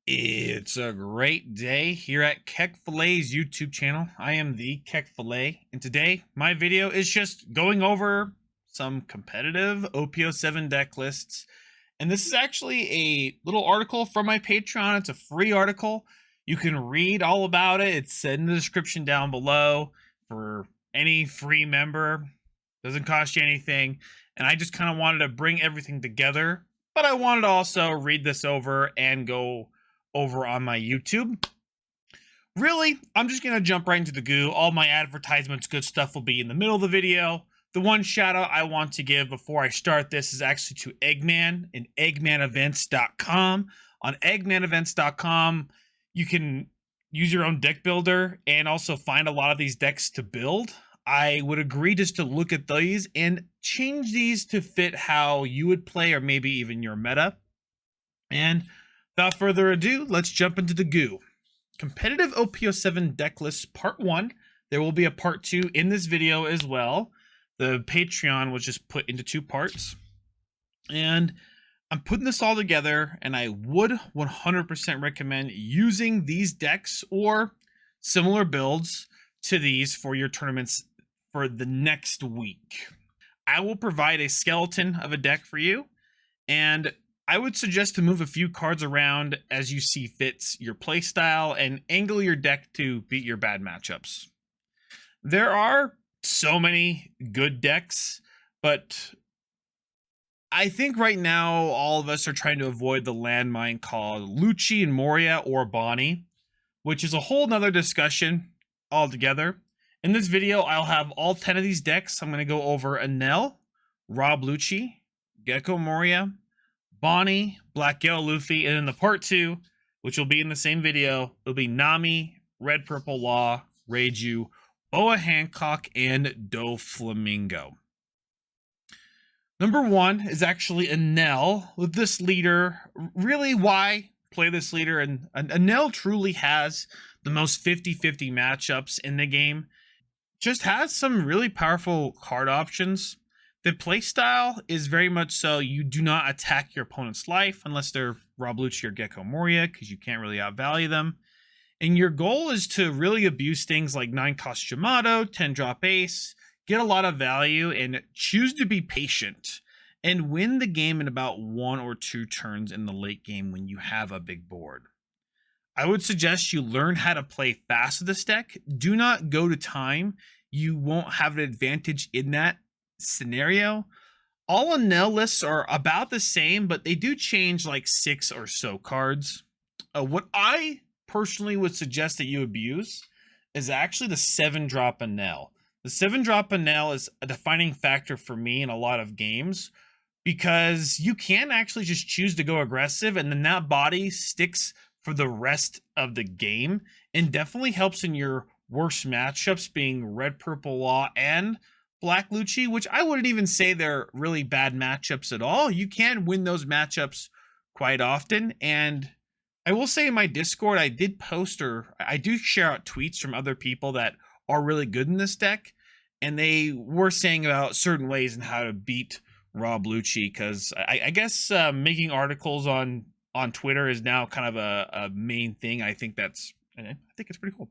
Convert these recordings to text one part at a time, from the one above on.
It's a great day here at Keck Filet's YouTube channel. I am the Keck Filet, and today my video is just going over some competitive OPO7 deck lists. And this is actually a little article from my Patreon. It's a free article. You can read all about it. It's in the description down below for any free member. Doesn't cost you anything. And I just kind of wanted to bring everything together, but I wanted to also read this over and go over on my YouTube. Really, I'm just gonna jump right into the goo. All my advertisements, good stuff will be in the middle of the video. The one shout out I want to give before I start this is actually to Eggman and eggmanevents.com. On eggmanevents.com, you can use your own deck builder and also find a lot of these decks to build. I would agree just to look at these and change these to fit how you would play or maybe even your meta. And without further ado, let's jump into the goo. Competitive OPO7 deck list part 1. There will be a part 2 in this video as well. The Patreon was just put into 2 parts. And I'm putting this all together, and I would 100% recommend using these decks or similar builds to these for your tournaments for the next week. I will provide a skeleton of a deck for you, and I would suggest to move a few cards around as you see fits your playstyle and angle your deck to beat your bad matchups. There are so many good decks, but I think right now all of us are trying to avoid the landmine called Lucci and Moria or Bonnie, which is a whole nother discussion altogether. In this video, I'll have all 10 of these decks. I'm going to go over Enel, Rob Lucci, Gecko Moria, Bonnie, Black Yellow Luffy, and in the part 2, which will be in the same video, it'll be Nami, Red Purple Law, Reiju, Boa Hancock, and Doflamingo. Number 1 is actually Enel with this leader. Really, why play this leader? And Enel truly has the most 50-50 matchups in the game. Just has some really powerful card options. The playstyle is very much so you do not attack your opponent's life unless they're Rob Lucci or Gecko Moria, because you can't really outvalue them. And your goal is to really abuse things like 9-cost Yamato, 10-drop Ace, get a lot of value, and choose to be patient and win the game in about 1 or 2 turns in the late game when you have a big board. I would suggest you learn how to play fast with this deck. Do not go to time. You won't have an advantage in that scenario. All Enel lists are about the same, but they do change like 6 or so cards. What I personally would suggest that you abuse is actually the 7-drop Enel. The 7-drop Enel is a defining factor for me in a lot of games because you can actually just choose to go aggressive, and then that body sticks for the rest of the game and definitely helps in your worst matchups, being Red Purple Law and Black Lucci, which I wouldn't even say they're really bad matchups at all. You can win those matchups quite often. And I will say in my Discord, I did post, or I do share out tweets from other people that are really good in this deck. And they were saying about certain ways and how to beat Rob Lucci, because I guess making articles on Twitter is now kind of a main thing. I think it's pretty cool.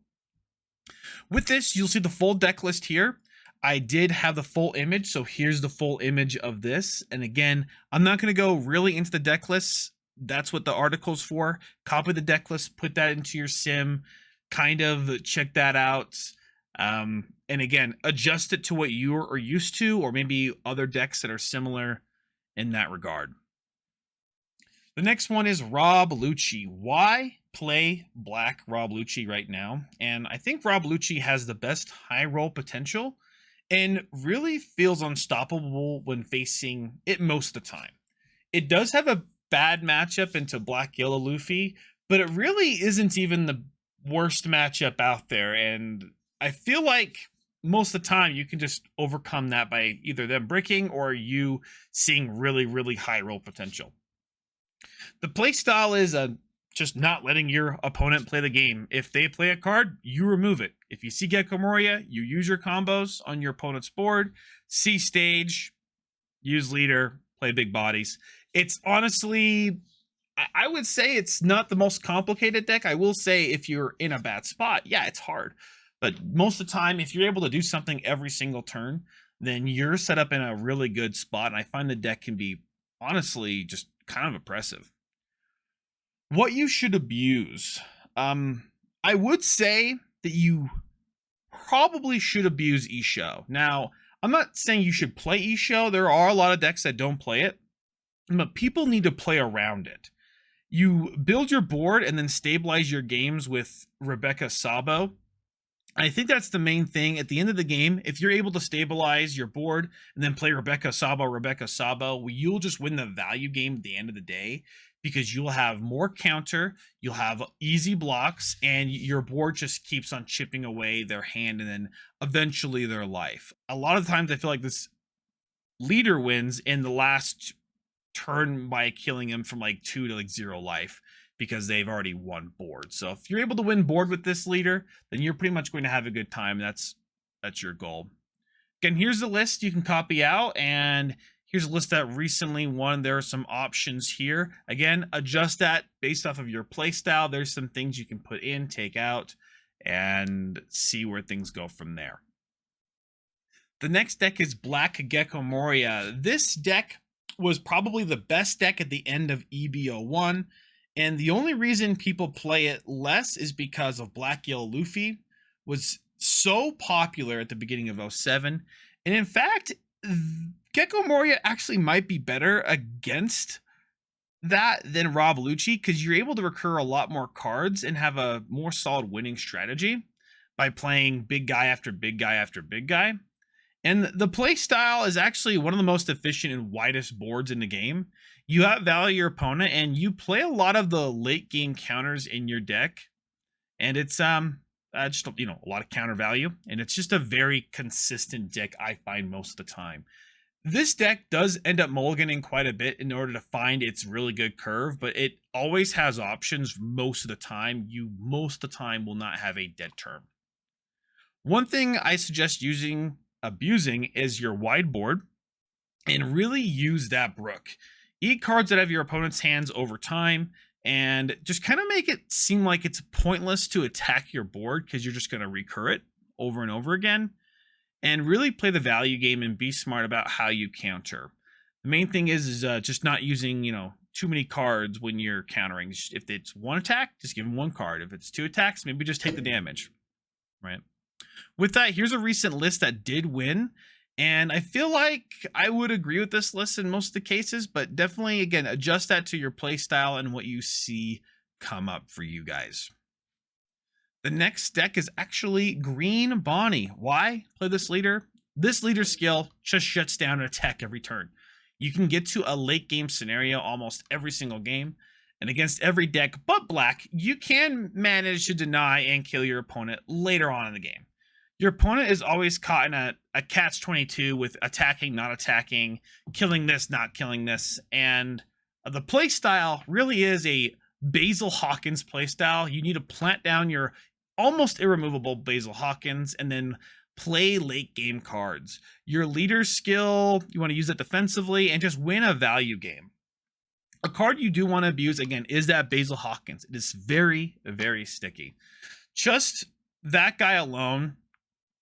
With this, you'll see the full deck list here. I did have the full image, so here's the full image of this. And again, I'm not going to go really into the deck lists. That's what the article's for. Copy the deck list, put that into your sim, kind of check that out. And again, adjust it to what you are used to, or maybe other decks that are similar in that regard. The next one is Rob Lucci. Why play Black Rob Lucci right now? And I think Rob Lucci has the best high roll potential and really feels unstoppable when facing it most of the time. It does have a bad matchup into Black Yellow Luffy, but it really isn't even the worst matchup out there. And I feel like most of the time you can just overcome that by either them bricking or you seeing really, really high roll potential. The playstyle is just not letting your opponent play the game. If they play a card, you remove it. If you see Gecko Moria, you use your combos on your opponent's board. See stage, use leader, play big bodies. It's honestly I would say it's not the most complicated deck. I will say if you're in a bad spot, yeah, it's hard. But most of the time, if you're able to do something every single turn, then you're set up in a really good spot. And I find the deck can be honestly just kind of impressive. What you should abuse. I would say that you probably should abuse Isho. Now, I'm not saying you should play Isho. There are a lot of decks that don't play it, but people need to play around it. You build your board and then stabilize your games with Rebecca Sabo. I think that's the main thing. At the end of the game, if you're able to stabilize your board and then play Rebecca Sabo, you'll just win the value game at the end of the day, because you'll have more counter, you'll have easy blocks, and your board just keeps on chipping away their hand and then eventually their life. A lot of times I feel like this leader wins in the last turn by killing him from like 2 to like 0 life, because they've already won board. So if you're able to win board with this leader, then you're pretty much going to have a good time. That's your goal. Again, here's the list you can copy out, and here's a list that recently won. There are some options here. Again, adjust that based off of your playstyle. There's some things you can put in, take out, and see where things go from there. The next deck is Black Gecko Moria. This deck was probably the best deck at the end of EBO1. And the only reason people play it less is because of Black Yellow Luffy was so popular at the beginning of 07. And in fact, Gecko Moria actually might be better against that than Rob Lucci, because you're able to recur a lot more cards and have a more solid winning strategy by playing big guy after big guy after big guy. And the play style is actually one of the most efficient and widest boards in the game. You outvalue your opponent, and you play a lot of the late game counters in your deck, and it's just a lot of counter value, and it's just a very consistent deck I find most of the time. This deck does end up mulliganing quite a bit in order to find its really good curve, but it always has options most of the time. You most of the time will not have a dead turn. One thing I suggest abusing is your wide board, and really use that Brook. Eat cards out of your opponent's hands over time, and just kind of make it seem like it's pointless to attack your board, because you're just going to recur it over and over again. And really play the value game and be smart about how you counter. The main thing is just not using, too many cards when you're countering. If it's one attack, just give them one card. If it's 2 attacks, maybe just take the damage, right? With that, here's a recent list that did win. And I feel like I would agree with this list in most of the cases, but definitely, again, adjust that to your play style and what you see come up for you guys. The next deck is actually Green Bonnie. Why play this leader? This leader skill just shuts down an attack every turn. You can get to a late game scenario almost every single game, and against every deck but black, you can manage to deny and kill your opponent later on in the game. Your opponent is always caught in a catch-22 with attacking, not attacking, killing this, not killing this, and the playstyle really is a Basil Hawkins playstyle. You need to plant down your almost irremovable Basil Hawkins and then play late game cards. Your leader skill, you want to use it defensively and just win a value game. A card you do want to abuse, again, is that Basil Hawkins. It is very, very sticky. Just that guy alone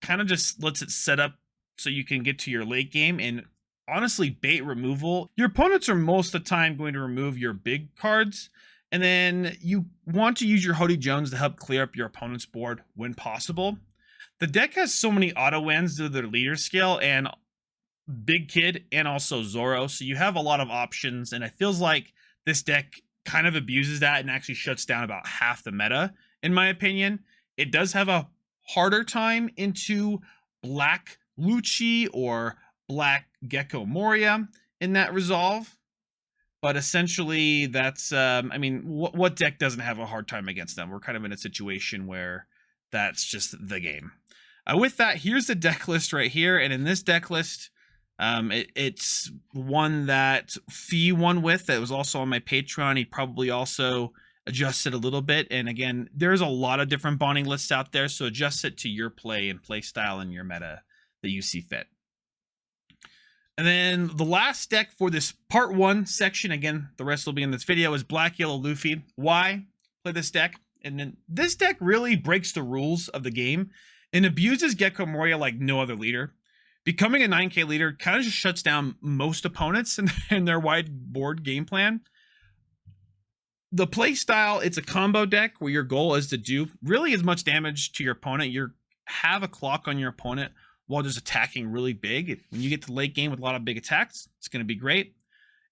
kind of just lets it set up so you can get to your late game and honestly bait removal. Your opponents are most of the time going to remove your big cards, and then you want to use your Hody Jones to help clear up your opponent's board when possible. The deck has so many auto wins to their leader skill and Big Kid and also Zoro, so you have a lot of options, and it feels like this deck kind of abuses that and actually shuts down about half the meta, in my opinion. It does have a harder time into Black Lucci or Black Gecko Moria in that resolve, but essentially that's what deck doesn't have a hard time against them? We're kind of in a situation where that's just the game. With that, here's the deck list right here, and in this deck list, it's one that Fee won with. That was also on my Patreon. He probably also adjusted a little bit, and again, there's a lot of different bonding lists out there, so adjust it to your play and play style and your meta that you see fit. And then the last deck for this part 1 section, again, the rest will be in this video, is Black Yellow Luffy. Why play this deck? And then this deck really breaks the rules of the game and abuses Gecko Moria like no other leader. Becoming a 9k leader kind of just shuts down most opponents and their wide board game plan. The play style, it's a combo deck where your goal is to do really as much damage to your opponent. You have a clock on your opponent while just attacking really big. When you get to late game with a lot of big attacks, it's going to be great.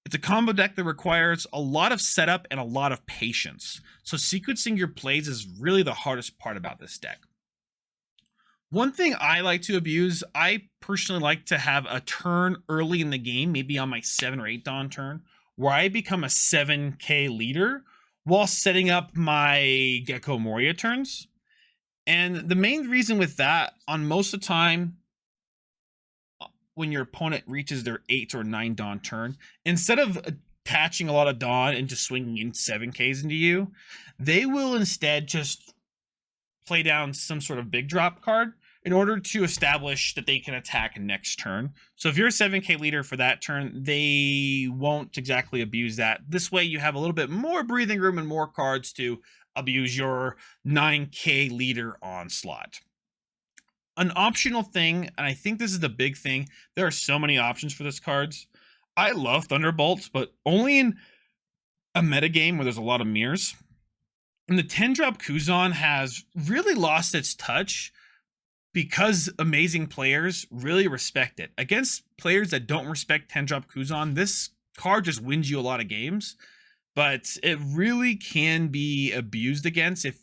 It's a combo deck that requires a lot of setup and a lot of patience. So sequencing your plays is really the hardest part about this deck. One thing I like to abuse, I personally like to have a turn early in the game, maybe on my 7 or 8 Dawn turn, where I become a 7k leader while setting up my Gecko Moria turns. And the main reason with that, on most of the time, when your opponent reaches their 8 or 9 Dawn turn, instead of attaching a lot of Dawn and just swinging in 7Ks into you, they will instead just play down some sort of big drop card in order to establish that they can attack next turn. So if you're a 7k leader for that turn, they won't exactly abuse that. This way you have a little bit more breathing room and more cards to abuse your 9k leader onslaught. An optional thing, and I think this is the big thing, there are so many options for this cards. I love Thunderbolts, but only in a metagame where there's a lot of mirrors. And the 10-drop Kuzan has really lost its touch because amazing players really respect it. Against players that don't respect 10-drop Kuzan, this card just wins you a lot of games, but it really can be abused against if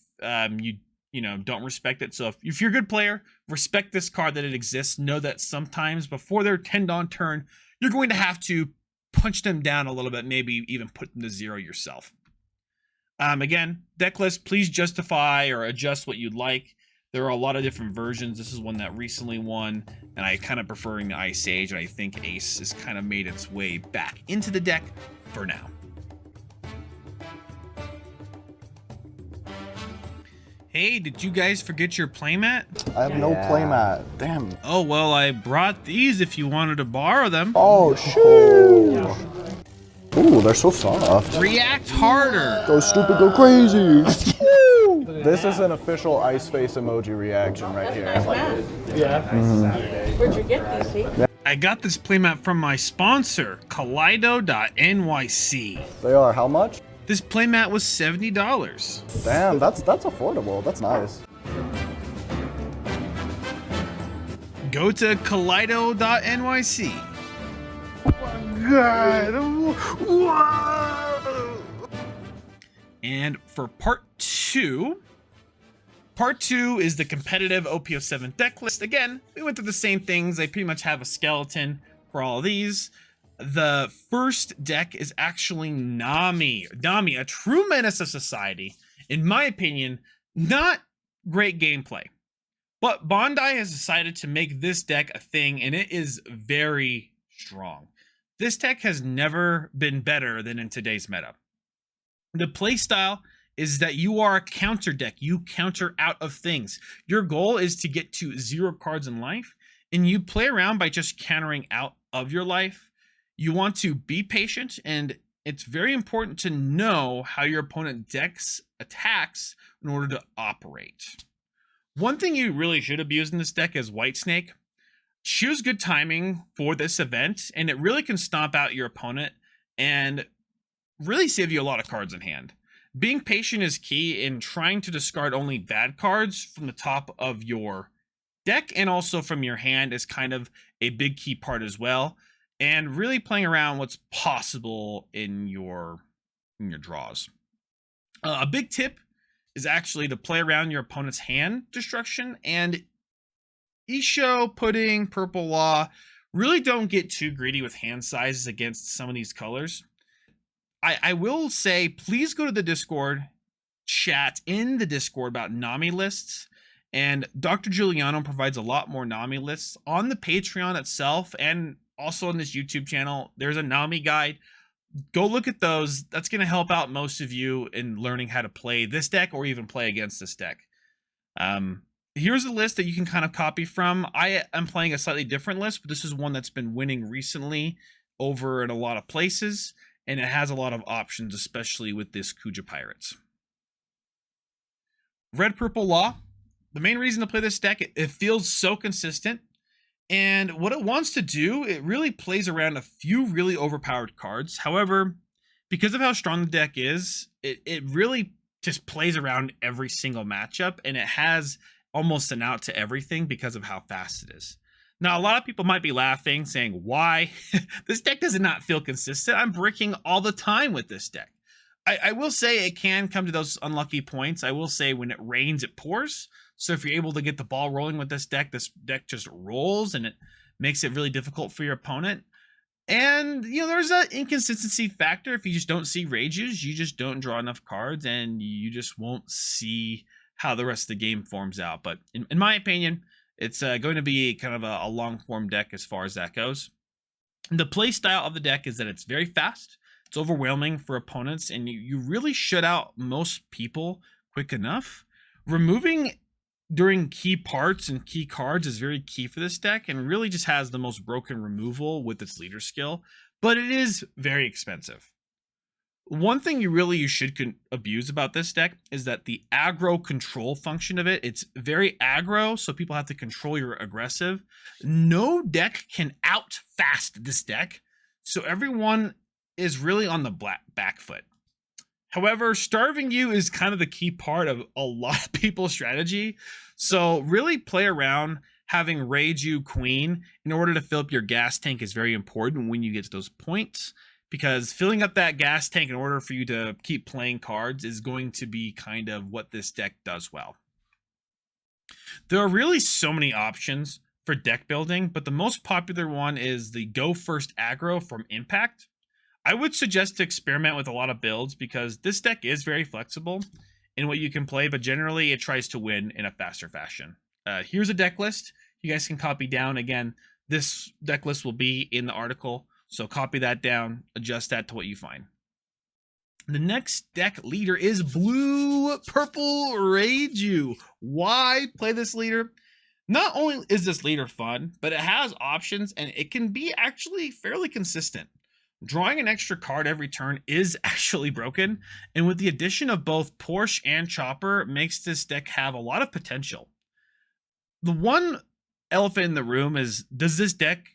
you know, don't respect it. So if you're a good player, respect this card that it exists. Know that sometimes before their 10 Dawn turn, you're going to have to punch them down a little bit, maybe even put them to 0 yourself. Again, deck list, please justify or adjust what you'd like. There are a lot of different versions. This is one that recently won, and I kind of preferring the Ice Age, and I think Ace has kind of made its way back into the deck for now. Hey, did you guys forget your playmat? I have no playmat. Damn. Oh, well, I brought these if you wanted to borrow them. Oh, shoot. Ooh, they're so soft. React harder. Go stupid, go crazy. This is an official ice face emoji reaction right here. Yeah. Where'd you get these, see? I got this playmat from my sponsor, Kaleido.nyc. They are how much? This playmat was $70. Damn, that's affordable. That's nice. Go to Kaleido.nyc. God. Whoa. And for part 2 is the competitive OPO7 deck list. Again, we went through the same things. I pretty much have a skeleton for all of these. The first deck is actually Nami. Nami, a true menace of society. In my opinion, not great gameplay. But Bandai has decided to make this deck a thing, and it is very strong. This deck has never been better than in today's meta. The playstyle is that you are a counter deck. You counter out of things. Your goal is to get to 0 cards in life, and you play around by just countering out of your life. You want to be patient, and it's very important to know how your opponent decks attacks in order to operate. One thing you really should abuse in this deck is Whitesnake. Choose good timing for this event, and it really can stomp out your opponent and really save you a lot of cards in hand. Being patient is key in trying to discard only bad cards from the top of your deck, and also from your hand is kind of a big key part as well. And really playing around what's possible in your draws. A big tip is actually to play around your opponent's hand destruction, and Isho, Pudding, Purple Law, really don't get too greedy with hand sizes against some of these colors. I will say, please go to the Discord, chat in the Discord about Nami lists, and Dr. Giuliano provides a lot more Nami lists on the Patreon itself, and also on this YouTube channel. There's a Nami guide. Go look at those. That's going to help out most of you in learning how to play this deck or even play against this deck. Here's a list that you can kind of copy from. I am playing a slightly different list, but this is one that's been winning recently over in a lot of places, and it has a lot of options, especially with this Kuja Pirates. Red Purple Law. The main reason to play this deck, it feels so consistent. And what it wants to do, it really plays around a few really overpowered cards. However, because of how strong the deck is, it really just plays around every single matchup, and it has almost an out to everything because of how fast it is. Now, a lot of people might be laughing, saying, why? This deck does not feel consistent. I'm bricking all the time with this deck. I will say it can come to those unlucky points. I will say when it rains, it pours. So if you're able to get the ball rolling with this deck just rolls, and it makes it really difficult for your opponent. And, you know, there's an inconsistency factor. If you just don't see Reijus, you just don't draw enough cards, and you just won't see how the rest of the game forms out. But in my opinion, it's going to be kind of a long-form deck as far as that goes. The play style of the deck is that it's very fast. It's overwhelming for opponents, and you really shut out most people quick enough. Removing during key parts and key cards is very key for this deck, and really just has the most broken removal with its leader skill, but it is very expensive. One thing you should abuse about this deck is that the aggro control function of it, it's very aggro, so people have to control your aggressive. No deck can out fast this deck, so everyone is really on the back foot. However, starving you is kind of the key part of a lot of people's strategy. So really play around having Reiju Queen in order to fill up your gas tank is very important when you get to those points, because filling up that gas tank in order for you to keep playing cards is going to be kind of what this deck does well. There are really so many options for deck building, but the most popular one is the Go First Aggro from Impact. I would suggest to experiment with a lot of builds because this deck is very flexible in what you can play, but generally it tries to win in a faster fashion. Here's a deck list. You guys can copy down. Again, this deck list will be in the article, so copy that down, adjust that to what you find. The next deck leader is Blue Purple Reiju. Why play this leader? Not only is this leader fun, but it has options and it can be actually fairly consistent. Drawing an extra card every turn is actually broken, and with the addition of both Porsche and Chopper makes this deck have a lot of potential. The one elephant in the room is, does this deck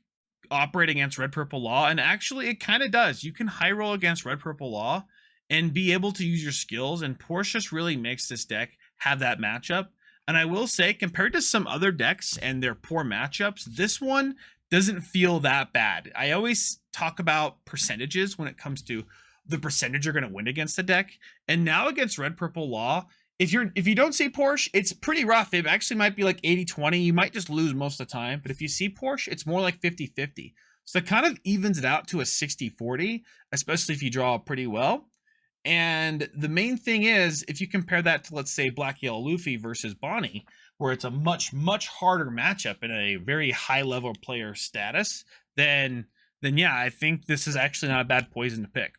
operate against Red Purple Law? And actually it kind of does. You can high roll against Red Purple Law and be able to use your skills, and Porsche just really makes this deck have that matchup. And I will say, compared to some other decks and their poor matchups, this one doesn't feel that bad. I always talk about percentages when it comes to the percentage you're going to win against the deck. And now against Red Purple Law, if you don't see Porsche, it's pretty rough. It actually might be like 80-20. You might just lose most of the time. But if you see Porsche, it's more like 50-50. So it kind of evens it out to a 60-40, especially if you draw pretty well. And the main thing is, if you compare that to, let's say, Black Yellow Luffy versus Bonnie, where it's a much harder matchup in a very high level player status, then yeah, I think this is actually not a bad poison to pick.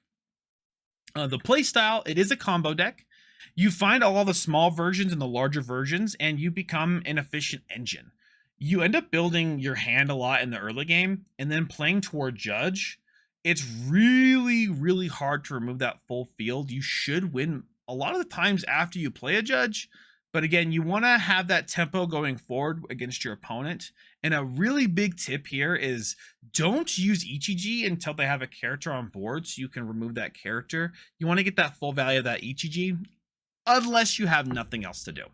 The play style, it is a combo deck. You find all the small versions and the larger versions, and you become an efficient engine. You end up building your hand a lot in the early game, and then playing toward Judge. It's really hard to remove that full field. You should win a lot of the times after you play a Judge. But again, you want to have that tempo going forward against your opponent. And a really big tip here is don't use Ichiji until they have a character on board so you can remove that character. You want to get that full value of that Ichiji unless you have nothing else to do.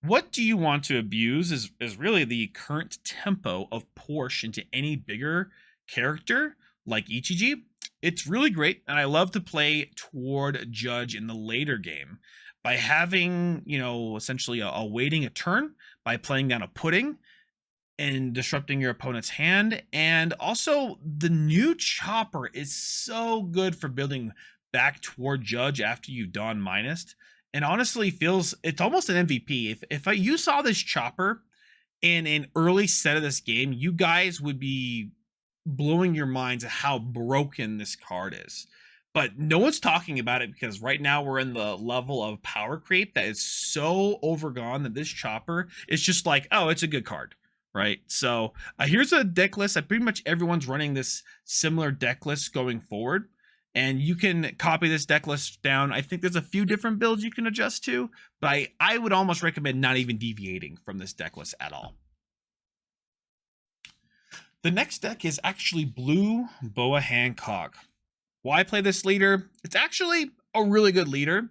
What do you want to abuse is really the current tempo of Porsche into any bigger character like Ichiji. It's really great, and I love to play toward Judge in the later game by having, essentially waiting a turn, by playing down a pudding and disrupting your opponent's hand. And also, the new Chopper is so good for building back toward Judge after you've done minus. And honestly, it's almost an MVP. If you saw this Chopper in an early set of this game, you guys would be blowing your minds at how broken this card is. but no one's talking about it because right now we're in the level of power creep that is so overgone that this chopper is just like, oh, it's a good card, right? So here's a deck list. Pretty much everyone's running this similar deck list going forward, and you can copy this deck list down. I think there's a few different builds you can adjust to, but I would almost recommend not even deviating from this deck list at all. The next deck is actually blue Boa Hancock. Why play this leader? It's actually a really good leader.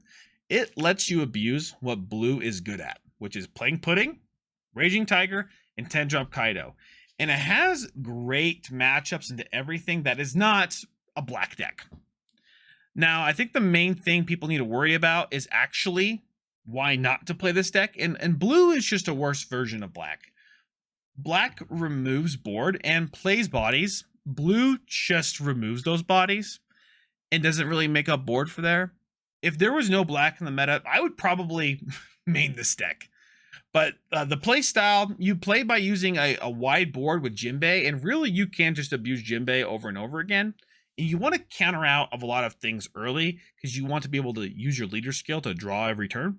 It lets you abuse what blue is good at, which is playing pudding, Raging Tiger, and 10-drop Kaido. And it has great matchups into everything that is not a black deck. Now, I think the main thing people need to worry about is actually why not to play this deck. And blue is just a worse version of black. Black removes board and plays bodies. Blue just removes those bodies and doesn't really make up board for there. If there was no black in the meta, I would probably main this deck. But the play style, you play by using a wide board with Jinbei, and really you can just abuse Jinbei over and over again. And you want to counter out of a lot of things early because you want to be able to use your leader skill to draw every turn.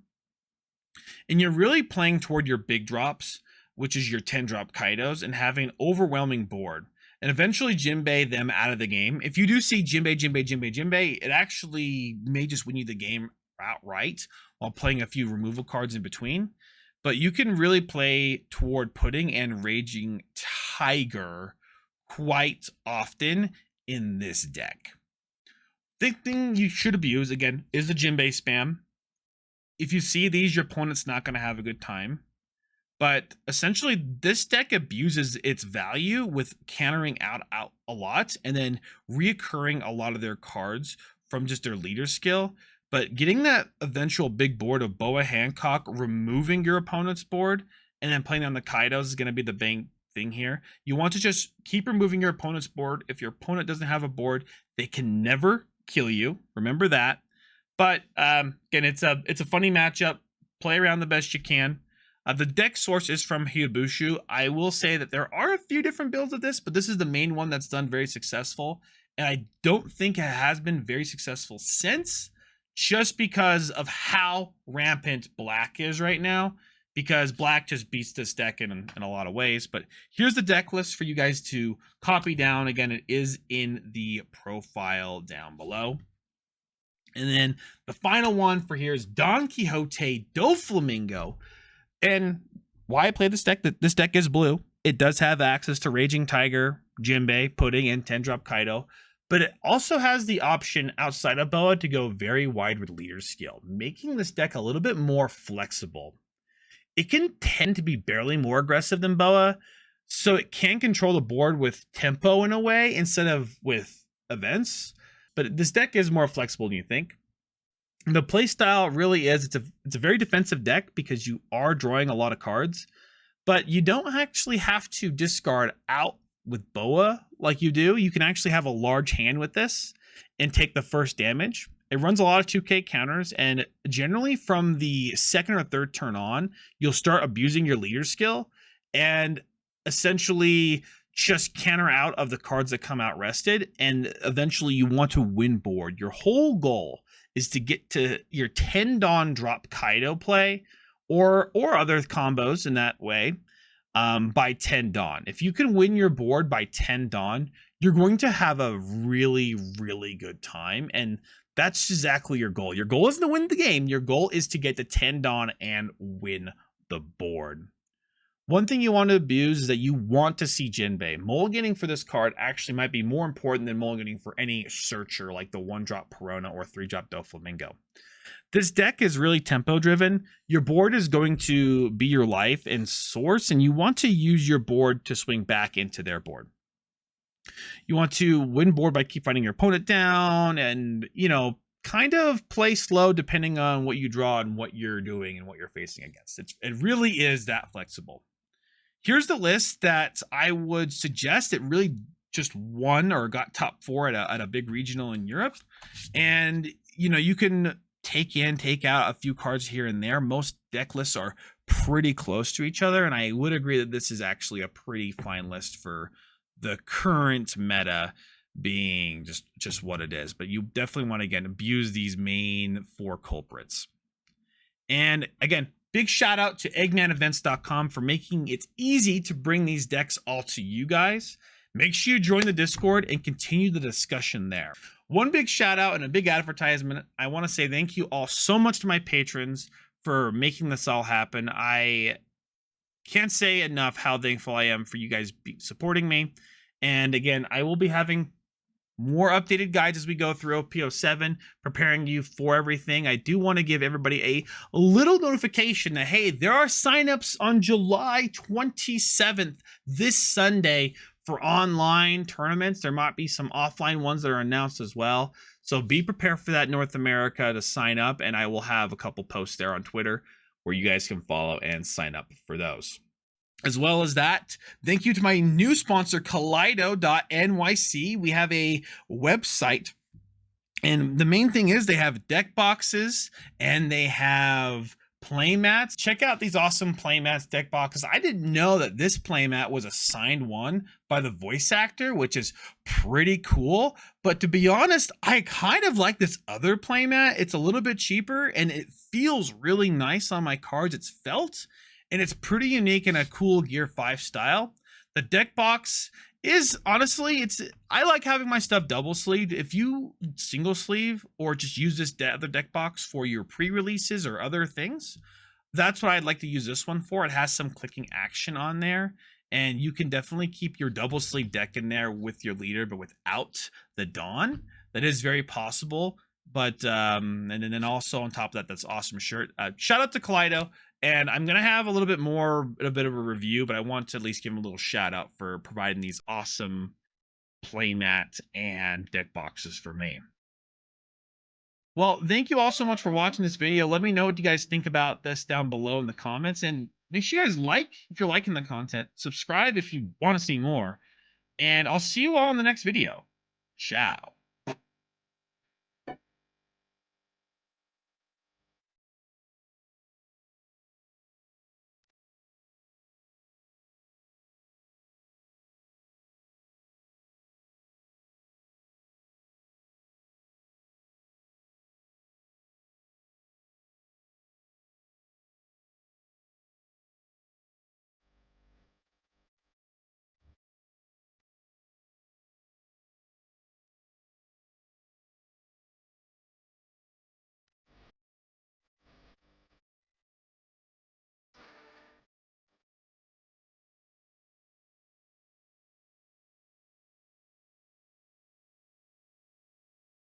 And you're really playing toward your big drops, which is your 10-drop Kaidos, and having an overwhelming board. And eventually Jinbei them out of the game. If you do see Jinbei, it actually may just win you the game outright while playing a few removal cards in between. But you can really play toward pudding and Raging Tiger quite often in this deck. The thing you should abuse, again, is the Jinbei spam. If you see these, your opponent's not going to have a good time. But essentially, this deck abuses its value with countering out a lot and then reoccurring a lot of their cards from just their leader skill. But getting that eventual big board of Boa Hancock, removing your opponent's board, and then playing on the Kaidos is going to be the big thing here. You want to just keep removing your opponent's board. If your opponent doesn't have a board, they can never kill you. Remember that. But again, it's a funny matchup. Play around the best you can. The deck source is from Hyobushu. I will say that there are a few different builds of this, but this is the main one that's done very successful. And I don't think it has been very successful since, just because of how rampant black is right now. Because black just beats this deck in a lot of ways. But here's the deck list for you guys to copy down. Again, it is in the profile down below. And then the final one for here is Donquixote Doflamingo. And why I play this deck, this deck is blue. It does have access to Raging Tiger, Jinbei, Pudding, and 10-drop Kaido. But it also has the option outside of Boa to go very wide with leader skill, making this deck a little bit more flexible. It can tend to be barely more aggressive than Boa, so it can control the board with tempo in a way instead of with events. But this deck is more flexible than you think. The playstyle really is, it's a very defensive deck because you are drawing a lot of cards, but you don't actually have to discard out with Boa like you do. You can actually have a large hand with this and take the first damage. It runs a lot of 2K counters, and generally from the second or third turn on, you'll start abusing your leader skill and essentially just counter out of the cards that come out rested, and eventually you want to win board. Your whole goal is to get to your 10 Dawn drop Kaido play or other combos in that way by 10 Dawn. If you can win your board by 10 Dawn, you're going to have a really, really good time. And that's exactly your goal. Your goal isn't to win the game. Your goal is to get to 10 Dawn and win the board. One thing you want to abuse is that you want to see Jinbei. Mulliganing for this card actually might be more important than mulliganing for any searcher like the 1-drop Perona or 3-drop Doflamingo. This deck is really tempo driven. Your board is going to be your life and source, and you want to use your board to swing back into their board. You want to win board by keep fighting your opponent down and, you know, kind of play slow depending on what you draw and what you're doing and what you're facing against. It really is that flexible. Here's the list that I would suggest. It really just won or got top 4 at a big regional in Europe. And, you know, you can take out a few cards here and there. Most deck lists are pretty close to each other. And I would agree that this is actually a pretty fine list for the current meta. being just what it is. But you definitely want to, again, abuse these main 4 culprits. And again, big shout out to eggmanevents.com for making it easy to bring these decks all to you guys. Make sure you join the Discord and continue the discussion there. One big shout out and a big advertisement. I want to say thank you all so much to my patrons for making this all happen. I can't say enough how thankful I am for you guys supporting me. And again, I will be having more updated guides as we go through OPO7, preparing you for everything. I do want to give everybody a little notification that, hey, there are signups on July 27th, this Sunday, for online tournaments. There might be some offline ones that are announced as well. So be prepared for that, North America, to sign up. And I will have a couple posts there on Twitter where you guys can follow and sign up for those. As well as that, thank you to my new sponsor, Kaleido.nyc. We have a website, and the main thing is they have deck boxes and they have playmats. Check out these awesome playmats, deck boxes. I didn't know that this playmat was a signed one by the voice actor, which is pretty cool. But to be honest, I kind of like this other playmat. It's a little bit cheaper and it feels really nice on my cards. It's felt. And it's pretty unique in a cool Gear 5 style. The deck box is, honestly, I like having my stuff double sleeved. If you single sleeve or just use this other deck box for your pre-releases or other things, that's what I'd like to use this one for. It has some clicking action on there, and you can definitely keep your double sleeve deck in there with your leader, but without the Dawn. That is very possible. But and then also on top of that, that's awesome shirt. Shout out to Kaleido. And I'm going to have a bit of a review, but I want to at least give him a little shout out for providing these awesome playmat and deck boxes for me. Well, thank you all so much for watching this video. Let me know what you guys think about this down below in the comments. And make sure you guys if you're liking the content. Subscribe if you want to see more. And I'll see you all in the next video. Ciao.